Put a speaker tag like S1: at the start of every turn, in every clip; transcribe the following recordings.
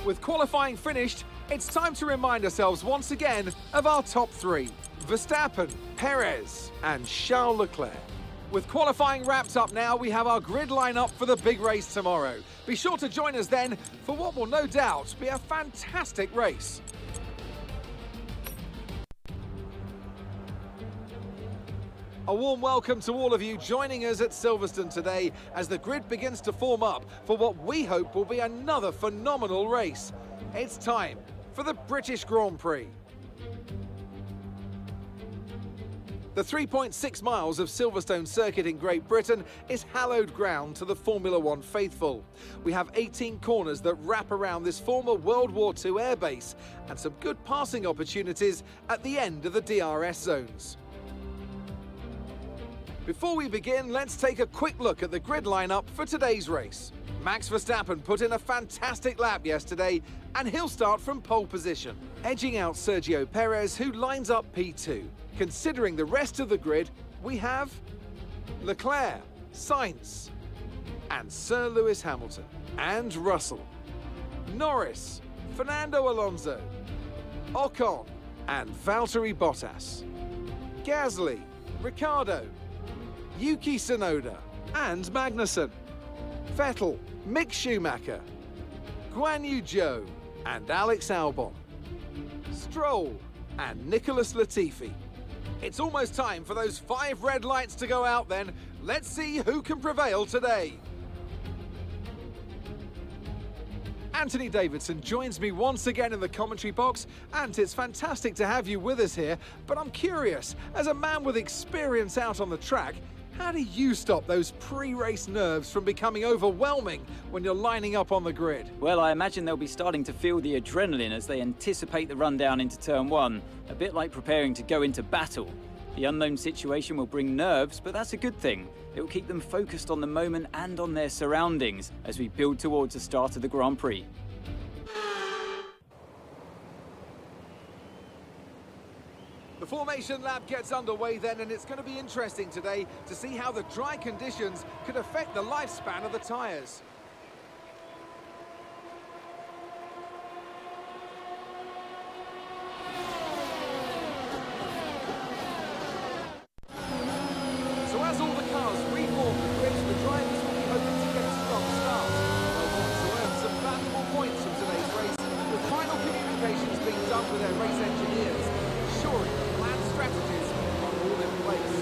S1: With qualifying finished, it's time to remind ourselves once again of our top three: Verstappen, Perez, and Charles Leclerc. With qualifying wrapped up now, we have our grid lineup for the big race tomorrow. Be sure to join us then for what will no doubt be a fantastic race. A warm welcome to all of you joining us at Silverstone today as the grid begins to form up for what we hope will be another phenomenal race. It's time for the British Grand Prix. The 3.6 miles of Silverstone circuit in Great Britain is hallowed ground to the Formula One faithful. We have 18 corners that wrap around this former World War II airbase and some good passing opportunities at the end of the DRS zones. Before we begin, let's take a quick look at the grid lineup for today's race. Max Verstappen put in a fantastic lap yesterday, and he'll start from pole position, edging out Sergio Perez, who lines up P2. Considering the rest of the grid, we have Leclerc, Sainz, and Sir Lewis Hamilton, and Russell, Norris, Fernando Alonso, Ocon, and Valtteri Bottas, Gasly, Ricciardo, Yuki Tsunoda, and Magnussen, Vettel, Mick Schumacher, Guan Yu Zhou, and Alex Albon, Stroll, and Nicholas Latifi. It's almost time for those 5 red lights to go out then. Let's see who can prevail today. Anthony Davidson joins me once again in the commentary box. Ant, it's fantastic to have you with us here, but I'm curious, as a man with experience out on the track, how do you stop those pre-race nerves from becoming overwhelming when you're lining up on the grid?
S2: Well, I imagine they'll be starting to feel the adrenaline as they anticipate the rundown into turn 1, a bit like preparing to go into battle. The unknown situation will bring nerves, but that's a good thing. It will keep them focused on the moment and on their surroundings as we build towards the start of the Grand Prix.
S1: The formation lap gets underway then, and it's going to be interesting today to see how the dry conditions could affect the lifespan of the tyres. So as all the cars reform the grid, the drivers will be hoping to get a strong start. They'll want to earn some valuable points from today's race, with final communications being done with their race engineers, ensuring strategies are all in place.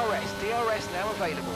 S3: DRS. DRS now available.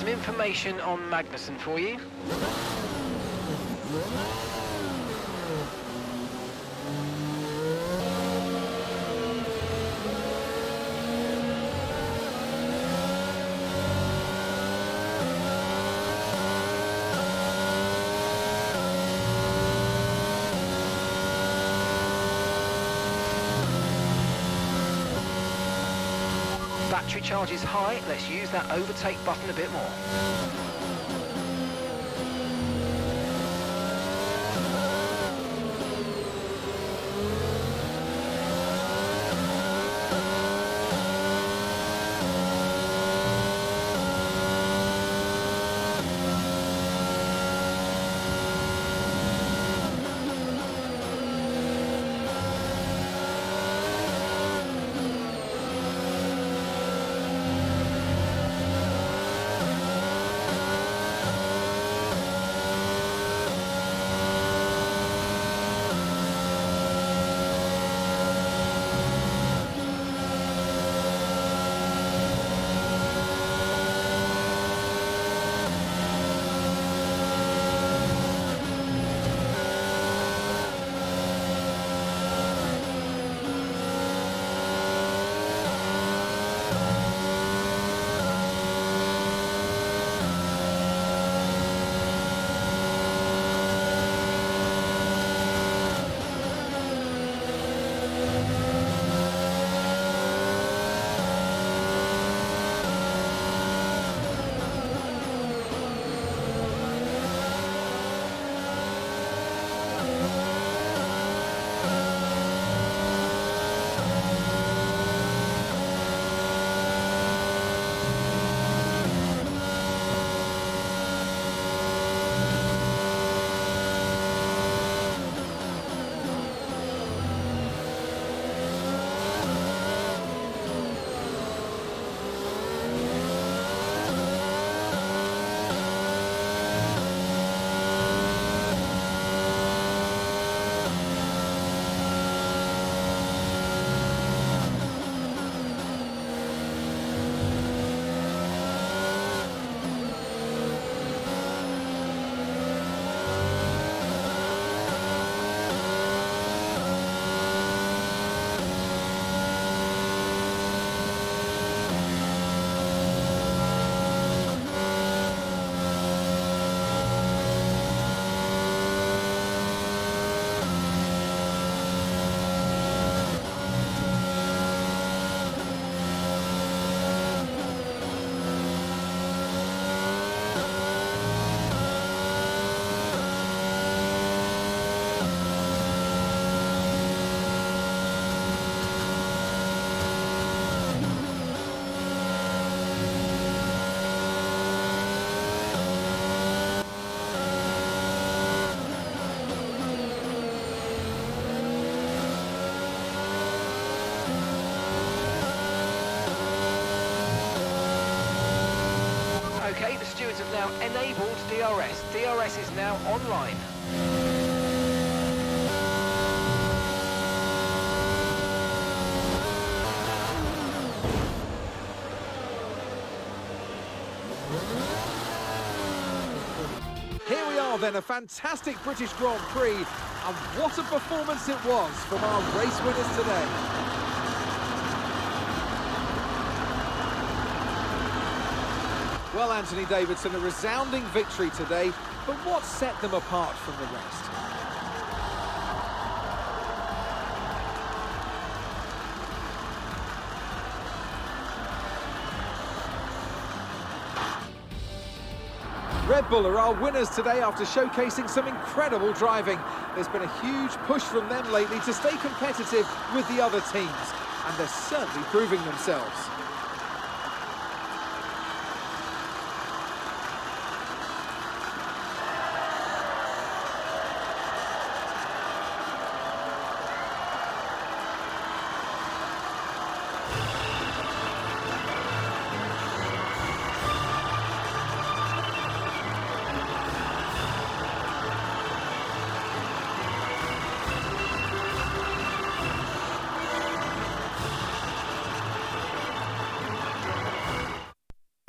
S3: Information on Magnussen for you. Battery charge is high, let's use that overtake button a bit more. Okay, the stewards have now enabled DRS. DRS is now online.
S1: Here we are then, a fantastic British Grand Prix, and what a performance it was from our race winners today. Well, Anthony Davidson, a resounding victory today, but what set them apart from the rest? Red Bull are our winners today after showcasing some incredible driving. There's been a huge push from them lately to stay competitive with the other teams, and they're certainly proving themselves.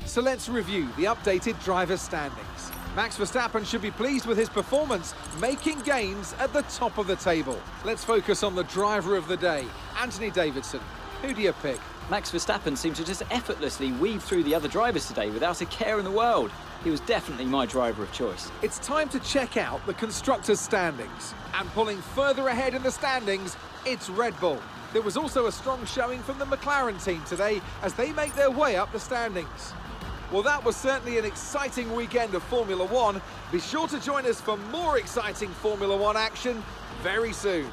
S1: So let's review the updated driver's standings. Max Verstappen should be pleased with his performance, making gains at the top of the table. Let's focus on the driver of the day, Anthony Davidson. Who do you pick?
S2: Max Verstappen seemed to just effortlessly weave through the other drivers today without a care in the world. He was definitely my driver of choice.
S1: It's time to check out the constructors' standings. And pulling further ahead in the standings, it's Red Bull. There was also a strong showing from the McLaren team today as they make their way up the standings. Well, that was certainly an exciting weekend of Formula One. Be sure to join us for more exciting Formula One action very soon.